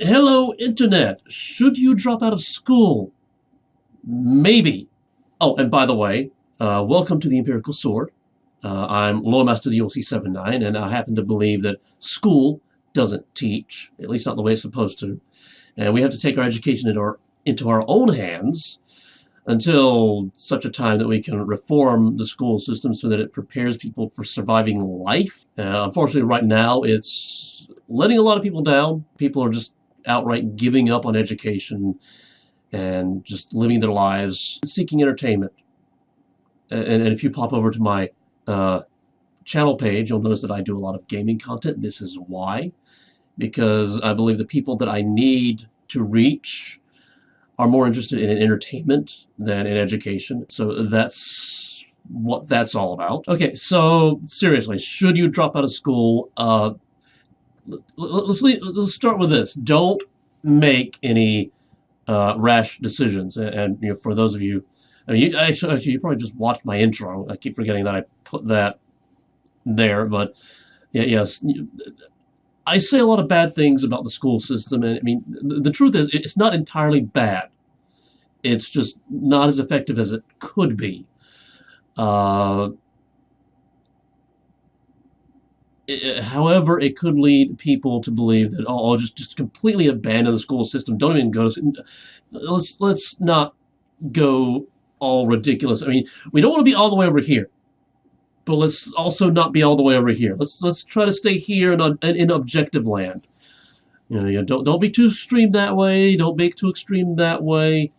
Hello, Internet. Should you drop out of school? Maybe. Oh, and by the way, welcome to the Empirical Sword. I'm Lore Master DLC79, and I happen to believe that school doesn't teach, at least not the way it's supposed to. And we have to take our education into our own hands until such a time that we can reform the school system so that it prepares people for surviving life. Unfortunately, right now, it's letting a lot of people down. People are just outright giving up on education and just living their lives, seeking entertainment. And if you pop over to my channel page, you'll notice that I do a lot of gaming content. This is why. Because I believe the people that I need to reach are more interested in entertainment than in education. So that's what that's all about. Okay, so seriously, should you drop out of school? Let's start with this. Don't make any rash decisions. And you know, for those of you, I mean, you probably just watched my intro. I keep forgetting that I put that there, but yeah, yes. I say a lot of bad things about the school system, and I mean, the truth is, it's not entirely bad. It's just not as effective as it could be. However, it could lead people to believe that, oh, just completely abandon the school system. Don't even go to. Let's not go all ridiculous. I mean, we don't want to be all the way over here, but let's also not be all the way over here. Let's try to stay here in objective land. You know, don't be too extreme that way. Don't make too extreme that way.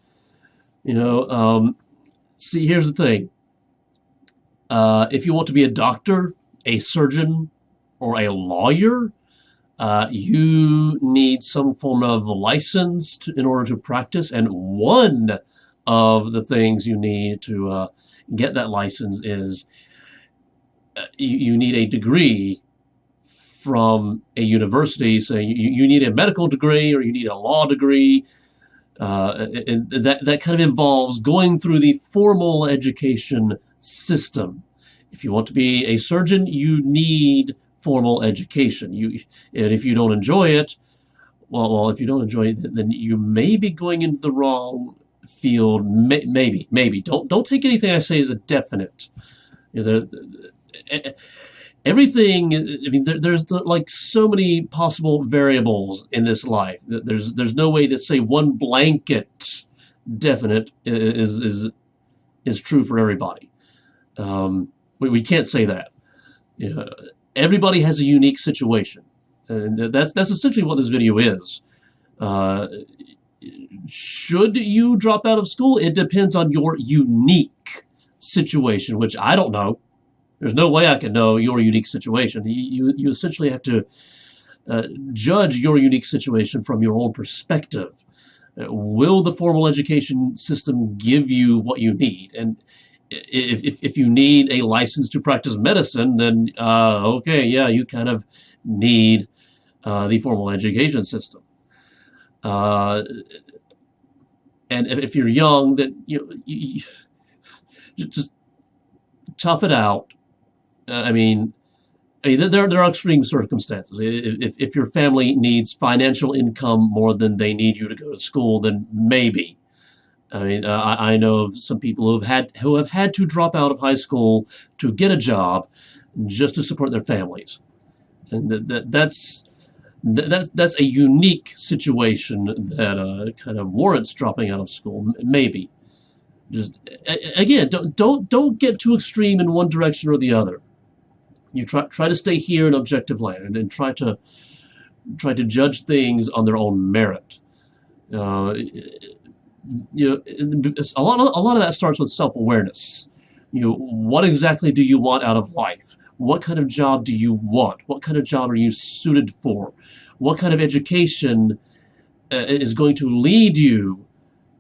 You know, see, here's the thing. If you want to be a doctor, a surgeon, or a lawyer, you need some form of license in order to practice, and one of the things you need to get that license is you need a degree from a university. So you need a medical degree or you need a law degree. And that kind of involves going through the formal education system. If you want to be a surgeon, you need formal education. And if you don't enjoy it, well, if you don't enjoy it, then you may be going into the wrong field. Maybe. Don't take anything I say as a definite. You know, everything. I mean, there's like so many possible variables in this life. There's no way to say one blanket definite is true for everybody. We can't say that. You know, everybody has a unique situation, and that's essentially what this video is. Should you drop out of school? It depends on your unique situation, which I don't know. There's no way I can know your unique situation. You essentially have to judge your unique situation from your own perspective. Will the formal education system give you what you need? And if you need a license to practice medicine, then okay, yeah, you kind of need the formal education system. And if you're young, then you just tough it out. I mean, there are extreme circumstances. If your family needs financial income more than they need you to go to school, then maybe. I mean, I know of some people who have had to drop out of high school to get a job just to support their families, and that's a unique situation that kind of warrants dropping out of school. Maybe. Just again, don't get too extreme in one direction or the other. You try to stay here in objective land and try to judge things on their own merit. You know, a lot of that starts with self-awareness. You know, what exactly do you want out of life? What kind of job do you want? What kind of job are you suited for? What kind of education is going to lead you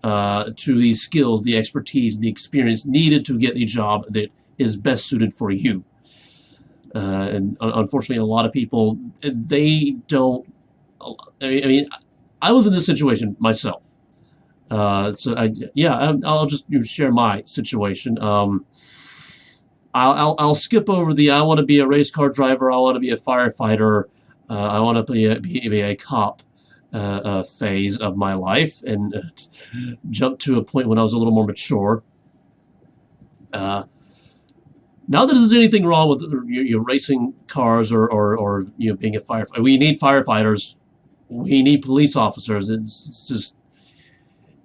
to these skills, the expertise, the experience needed to get the job that is best suited for you? And unfortunately, a lot of people, they don't. I mean, I was in this situation myself. So I'll just share my situation. I'll skip over the I want to be a race car driver, I want to be a firefighter, I want to be a cop. phase of my life and jumped to a point when I was a little more mature. Not that there's anything wrong with racing cars or being a firefighter. We need firefighters. We need police officers. It's just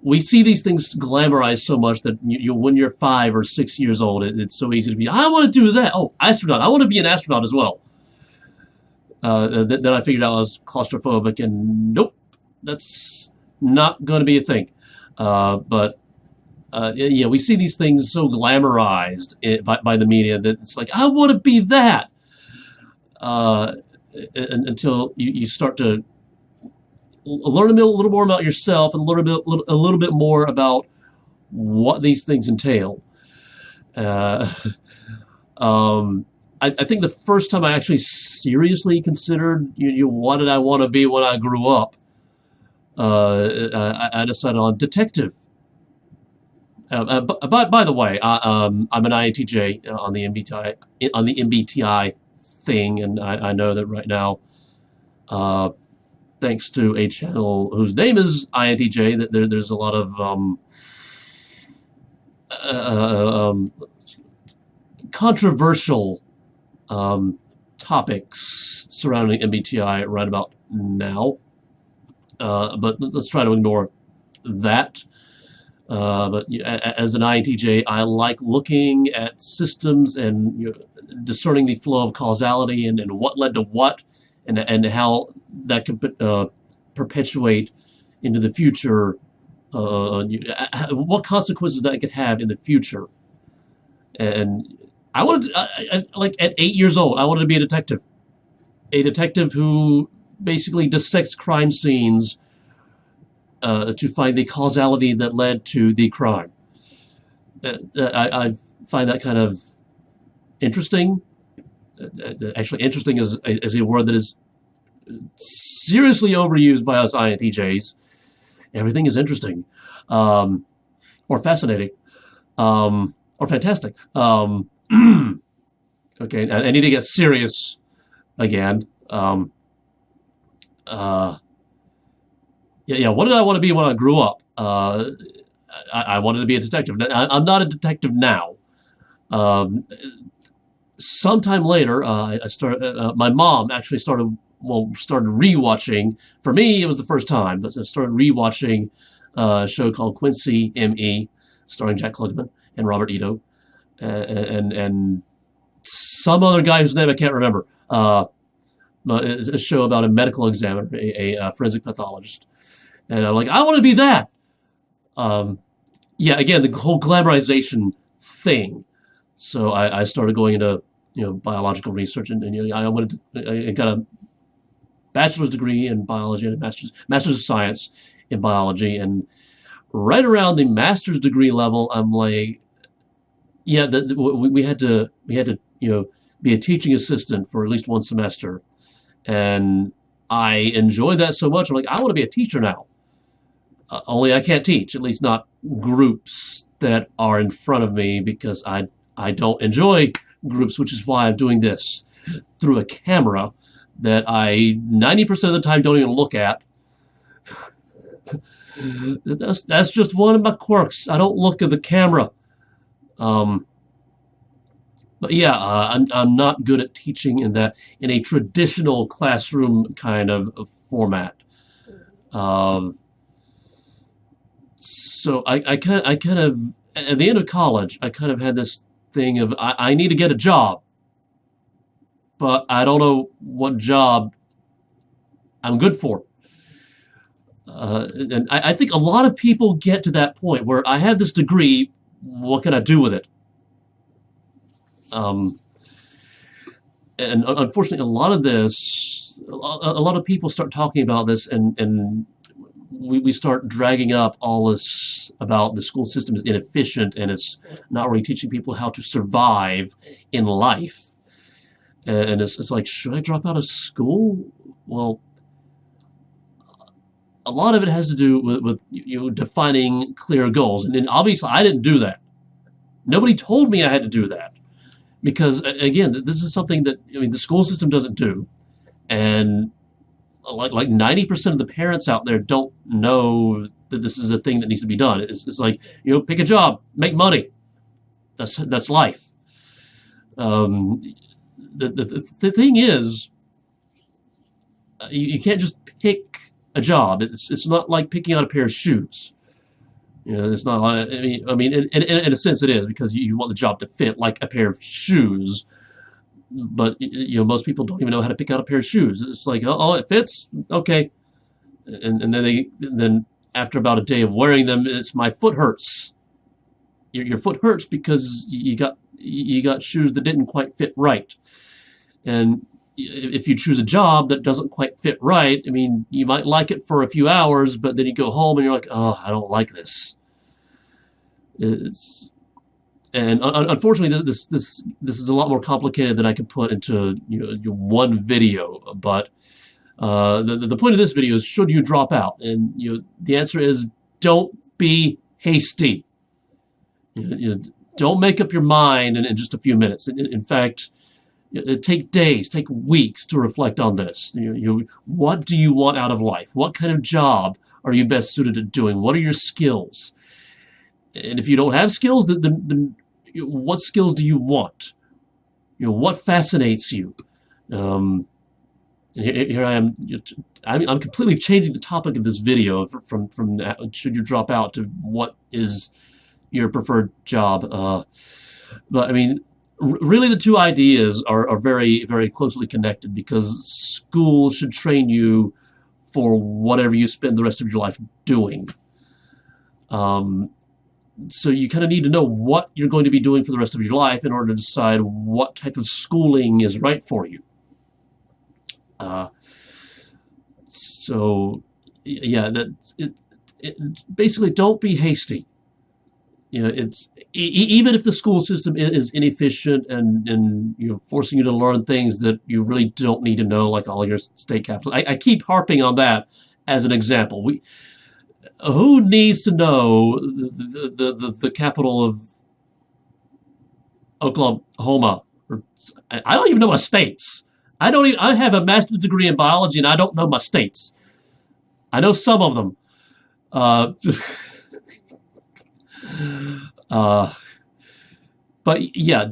we see these things glamorized so much that when you're 5 or 6 years old, it's so easy to be. I want to do that. Oh, astronaut. I want to be an astronaut as well. Then I figured out I was claustrophobic, and nope, that's not going to be a thing. Yeah, we see these things so glamorized by the media that it's like, I want to be that. Until you start to learn a little more about yourself and a little bit more about what these things entail. I think the first time I actually seriously considered what did I want to be when I grew up, I decided on detective. By the way, I'm an INTJ on the MBTI thing, and I know that right now, thanks to a channel whose name is INTJ, that there's a lot of controversial topics surrounding MBTI right about now. But let's try to ignore that. But as an INTJ, I like looking at systems and discerning the flow of causality and what led to what, and how that could perpetuate into the future, what consequences that could have in the future. And I wanted, like at 8 years old, I wanted to be a detective who basically dissects crime scenes to find the causality that led to the crime. I find that kind of interesting. Actually, interesting is a word that is seriously overused by us INTJs. Everything is interesting, or fascinating, or fantastic. Okay, I need to get serious again. Yeah, what did I want to be when I grew up? I wanted to be a detective. I'm not a detective now. Sometime later, I started. My mom actually started rewatching. For me, it was the first time, but I started rewatching a show called Quincy M.E., starring Jack Klugman and Robert Ito, and some other guy whose name I can't remember. It's a show about a medical examiner, a forensic pathologist. And I'm like, I want to be that. Yeah, again, the whole glamorization thing. So I started going into biological research, and I got a bachelor's degree in biology and a master's of science in biology. And right around the master's degree level, I'm like, yeah, we had to be a teaching assistant for at least one semester, and I enjoyed that so much. I'm like, I want to be a teacher now. Only I can't teach, at least not groups that are in front of me, because I don't enjoy groups, which is why I'm doing this through a camera that I 90% of the time don't even look at. That's just one of my quirks. I don't look at the camera. But yeah, I'm not good at teaching in a traditional classroom kind of format. So I kind of at the end of college, I kind of had this thing of I need to get a job, but I don't know what job I'm good for. And I think a lot of people get to that point where I have this degree, what can I do with it? And unfortunately, a lot of people start talking about this, and we start dragging up all this about the school system is inefficient and it's not really teaching people how to survive in life. And it's like, should I drop out of school? Well, a lot of it has to do with defining clear goals. And obviously, I didn't do that. Nobody told me I had to do that. Because, again, this is something that, the school system doesn't do. And like 90% of the parents out there don't know that this is a thing that needs to be done. It's like, pick a job, make money. That's life. The thing is, you can't just pick a job. It's not like picking out a pair of shoes. It's not like, I mean, in a sense it is, because you want the job to fit like a pair of shoes. But most people don't even know how to pick out a pair of shoes. It's like, oh, it fits, okay, and then after about a day of wearing them, it's my foot hurts. Your foot hurts because you got shoes that didn't quite fit right. And if you choose a job that doesn't quite fit right, I mean, you might like it for a few hours, but then you go home and you're like, oh, I don't like this. And unfortunately, this is a lot more complicated than I could put into one video. But the point of this video is, should you drop out? And the answer is, don't be hasty. Don't make up your mind in just a few minutes. In fact, take days, take weeks to reflect on this. What do you want out of life? What kind of job are you best suited at doing? What are your skills? And if you don't have skills, then what skills do you want? What fascinates you? Here I am. I'm completely changing the topic of this video from should you drop out to what is your preferred job. But I mean, really, the two ideas are very, very closely connected, because school should train you for whatever you spend the rest of your life doing. So you kind of need to know what you're going to be doing for the rest of your life in order to decide what type of schooling is right for you. So yeah, that's it. Basically, don't be hasty. It's even if the school system is inefficient and forcing you to learn things that you really don't need to know, like all your state capitals. I keep harping on that as an example. Who needs to know the capital of Oklahoma? I don't even know my states. I have a master's degree in biology, and I don't know my states. I know some of them. But yeah,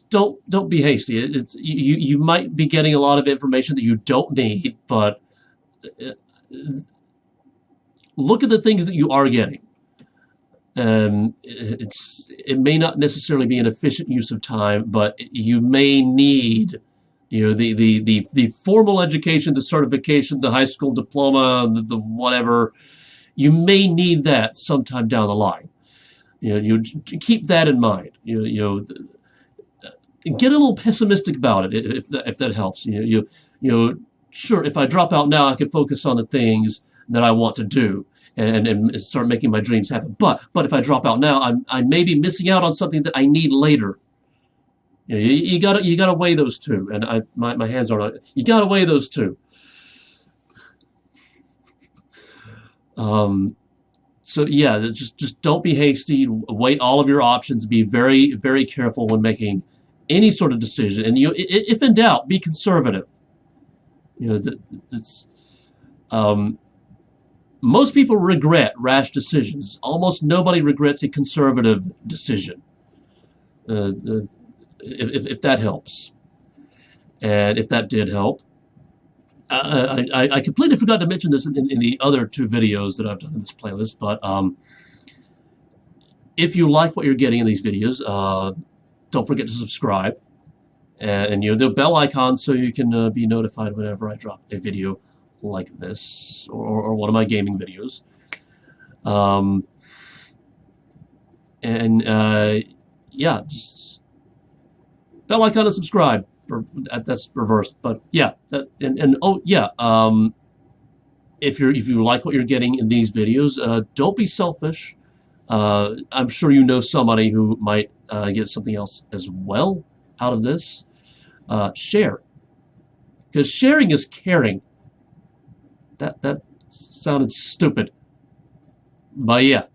don't be hasty. You might be getting a lot of information that you don't need, but look at the things that you are getting. It may not necessarily be an efficient use of time, but you may need the formal education, the certification, the high school diploma, the whatever. You may need that sometime down the line. You keep that in mind. Get a little pessimistic about it if that helps. Sure, if I drop out now, I can focus on the things that I want to do and start making my dreams happen. But if I drop out now, I may be missing out on something that I need later. You gotta weigh those two. And my hands aren't on it. You gotta weigh those two. So yeah, just don't be hasty. Weigh all of your options. Be very, very careful when making any sort of decision. And if in doubt, be conservative. Most people regret rash decisions. Almost nobody regrets a conservative decision. If that helps, and if that did help. I completely forgot to mention this in the other two videos that I've done in this playlist, but if you like what you're getting in these videos, don't forget to subscribe, and the bell icon so you can be notified whenever I drop a video like this, or one of my gaming videos. Yeah, just bell icon and subscribe. That's reversed, but yeah, oh yeah, if you like what you're getting in these videos, don't be selfish. I'm sure you know somebody who might get something else as well out of this. Share, because sharing is caring. That sounded stupid, but yeah.